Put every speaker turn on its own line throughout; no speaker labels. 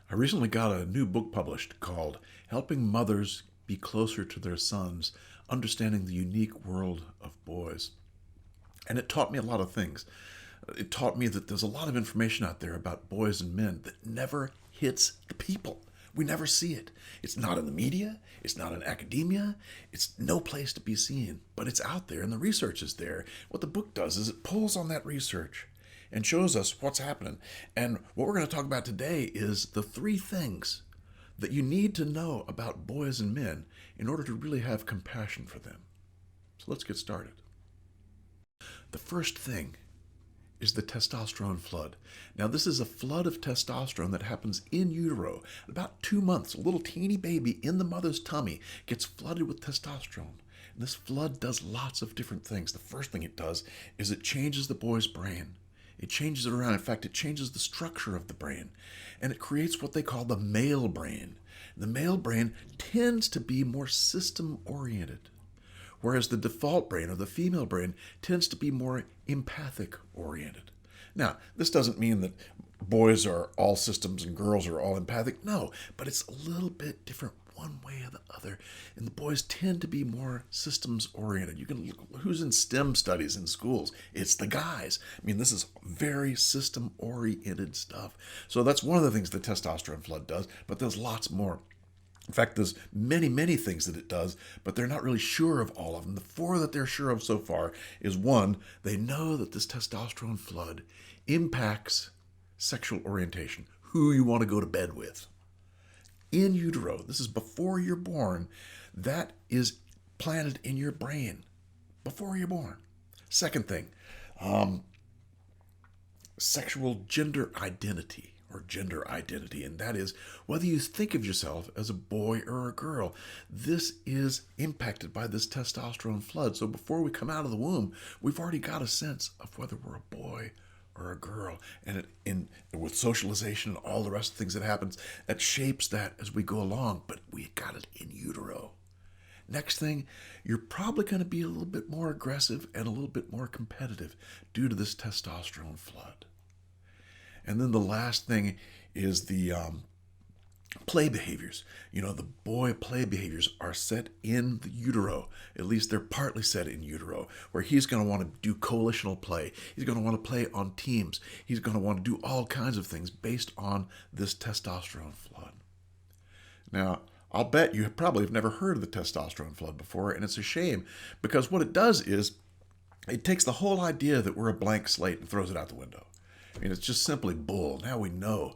I recently got a new book published called Helping Mothers Be Closer to Their Sons, Understanding the Unique World of Boys. And it taught me a lot of things. It taught me that there's a lot of information out there about boys and men that never hits the people. We never see it. It's not in the media. It's not in academia. It's no place to be seen. But it's out there and the research is there. What the book does is it pulls on that research and shows us what's happening. And what we're going to talk about today is the three things that you need to know about boys and men in order to really have compassion for them. So let's get started. The first thing is the testosterone flood. Now, this is a flood of testosterone that happens in utero. At about 2 months, a little teeny baby in the mother's tummy gets flooded with testosterone. And this flood does lots of different things. The first thing it does is it changes the boy's brain. It changes it around. In fact, it changes the structure of the brain. And it creates what they call the male brain. The male brain tends to be more system-oriented, whereas the default brain or the female brain tends to be more empathic oriented. Now, this doesn't mean that boys are all systems and girls are all empathic. No, but it's a little bit different one way or the other. And the boys tend to be more systems oriented. You can look who's in STEM studies in schools. It's the guys. I mean, this is very system oriented stuff. So that's one of the things the testosterone flood does, but there's lots more. In fact, there's many, many things that it does, but they're not really sure of all of them. The four that they're sure of so far is one, they know that this testosterone flood impacts sexual orientation, who you want to go to bed with. In utero, this is before you're born, that is planted in your brain before you're born. Second thing, sexual gender identity. Or gender identity, and that is whether you think of yourself as a boy or a girl. This is impacted by this testosterone flood. So before we come out of the womb, we've already got a sense of whether we're a boy or a girl. And with socialization and all the rest of the things that happens, that shapes that as we go along, but we got it in utero. Next thing, you're probably going to be a little bit more aggressive and a little bit more competitive due to this testosterone flood. And then the last thing is the play behaviors. You know, the boy play behaviors are set in the utero. At least they're partly set in utero, where he's going to want to do coalitional play. He's going to want to play on teams. He's going to want to do all kinds of things based on this testosterone flood. Now, I'll bet you probably have never heard of the testosterone flood before, and it's a shame because what it does is it takes the whole idea that we're a blank slate and throws it out the window. I mean, it's just simply bull. Now we know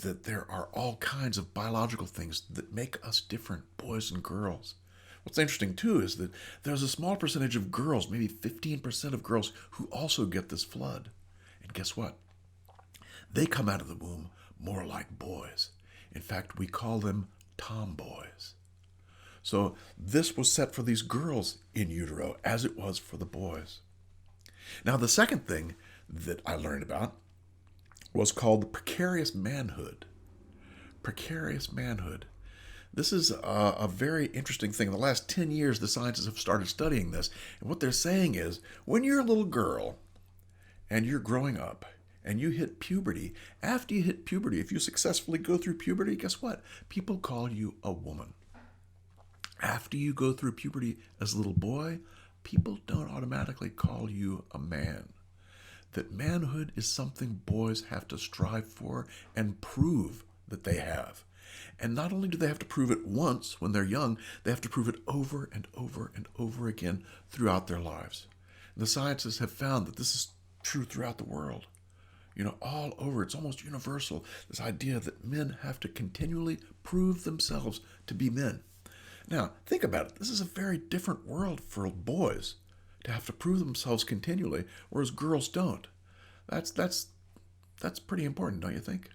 that there are all kinds of biological things that make us different, boys and girls. What's interesting, too, is that there's a small percentage of girls, maybe 15% of girls, who also get this flood. And guess what? They come out of the womb more like boys. In fact, we call them tomboys. So this was set for these girls in utero, as it was for the boys. Now, the second thing that I learned about was called the precarious manhood. Precarious manhood. This is a very interesting thing. In the last 10 years, the scientists have started studying this. And what they're saying is, when you're a little girl and you're growing up and you hit puberty, after you hit puberty, if you successfully go through puberty, guess what? People call you a woman. After you go through puberty as a little boy, people don't automatically call you a man. That manhood is something boys have to strive for and prove that they have. And not only do they have to prove it once when they're young, they have to prove it over and over and over again throughout their lives. And the scientists have found that this is true throughout the world. You know, all over, it's almost universal, this idea that men have to continually prove themselves to be men. Now, think about it. This is a very different world for boys to have to prove themselves continually, whereas girls don't. That's pretty important, don't you think?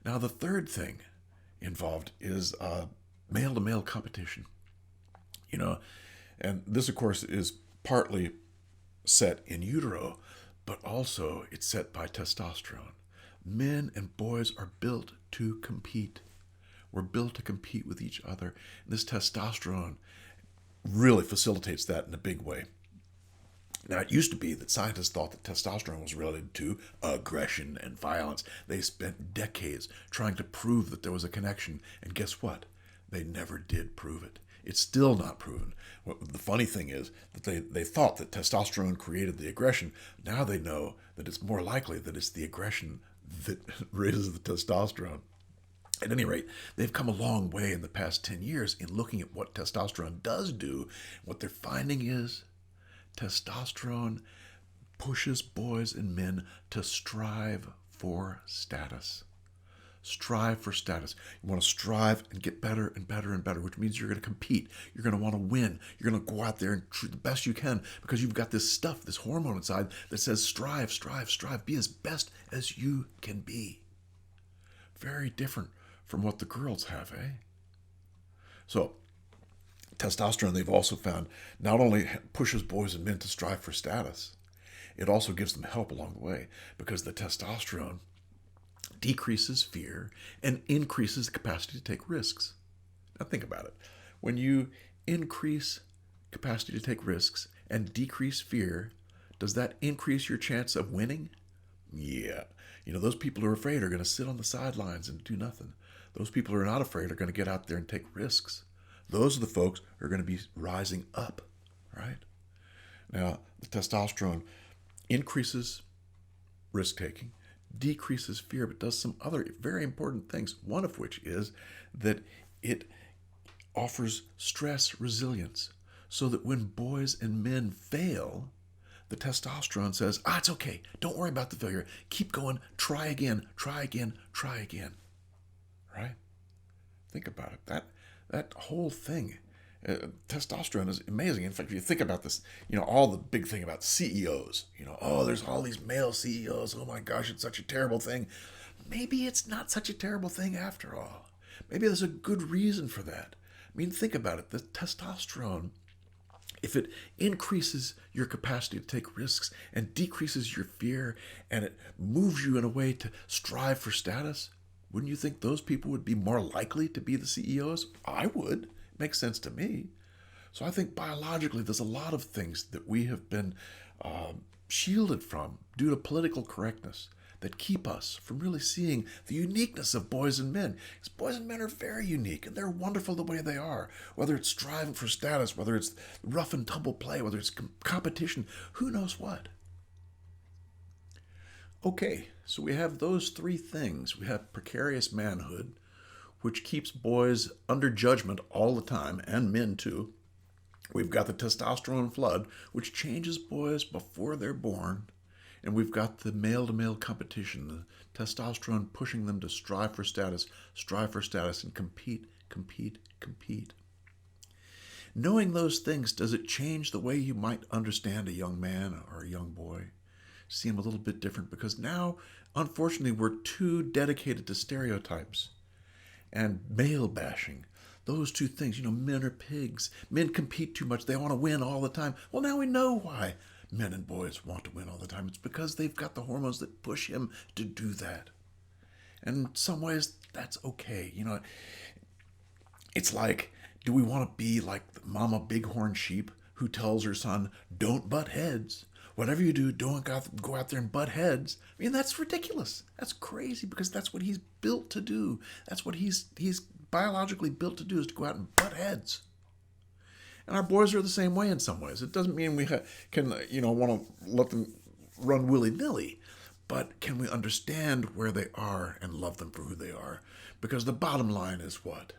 Now, the third thing involved is male-to-male competition. You know, and this, of course, is partly set in utero, but also it's set by testosterone. Men and boys are built to compete. We're built to compete with each other. And this testosterone really facilitates that in a big way. Now, it used to be that scientists thought that testosterone was related to aggression and violence. They spent decades trying to prove that there was a connection, and guess what? They never did prove it. It's still not proven. The funny thing is that they thought that testosterone created the aggression. Now they know that it's more likely that it's the aggression that raises the testosterone. At any rate, they've come a long way in the past 10 years in looking at what testosterone does do. What they're finding is testosterone pushes boys and men to strive for status. Strive for status. You want to strive and get better and better and better, which means you're going to compete. You're going to want to win. You're going to go out there and do the best you can because you've got this stuff, this hormone inside that says strive, strive, strive. Be as best as you can be. Very different from what the girls have, eh? So, testosterone, they've also found, not only pushes boys and men to strive for status, it also gives them help along the way because the testosterone decreases fear and increases the capacity to take risks. Now think about it. When you increase capacity to take risks and decrease fear, does that increase your chance of winning? Yeah. Those people who are afraid are going to sit on the sidelines and do nothing. Those people who are not afraid are going to get out there and take risks. Those are the folks who are going to be rising up, right? Now, the testosterone increases risk-taking, decreases fear, but does some other very important things, one of which is that it offers stress resilience, so that when boys and men fail, the testosterone says, it's okay, don't worry about the failure, keep going, try again, try again, try again, right? Think about it. That whole thing, testosterone is amazing. In fact, if you think about this, all the big thing about CEOs, there's all these male CEOs. Oh my gosh, it's such a terrible thing. Maybe it's not such a terrible thing after all. Maybe there's a good reason for that. Think about it. The testosterone, if it increases your capacity to take risks and decreases your fear and it moves you in a way to strive for status, wouldn't you think those people would be more likely to be the CEOs? I would. It makes sense to me. So I think biologically there's a lot of things that we have been shielded from due to political correctness that keep us from really seeing the uniqueness of boys and men. Because boys and men are very unique and they're wonderful the way they are. Whether it's striving for status, whether it's rough and tumble play, whether it's competition, who knows what. Okay, so we have those three things. We have precarious manhood, which keeps boys under judgment all the time, and men too. We've got the testosterone flood, which changes boys before they're born. And we've got the male-to-male competition, the testosterone pushing them to strive for status, and compete, compete, compete. Knowing those things, does it change the way you might understand a young man or a young boy? See him a little bit different because now, unfortunately, we're too dedicated to stereotypes and male bashing. Those two things, men are pigs. Men compete too much. They want to win all the time. Well, now we know why men and boys want to win all the time. It's because they've got the hormones that push him to do that. And in some ways, that's okay. It's like, do we want to be like the mama bighorn sheep who tells her son, don't butt heads? Whatever you do, don't go out there and butt heads. That's ridiculous. That's crazy because that's what he's built to do. That's what he's biologically built to do, is to go out and butt heads. And our boys are the same way in some ways. It doesn't mean we can, want to let them run willy-nilly. But can we understand where they are and love them for who they are? Because the bottom line is what?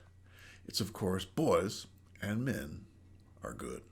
It's, of course, boys and men are good.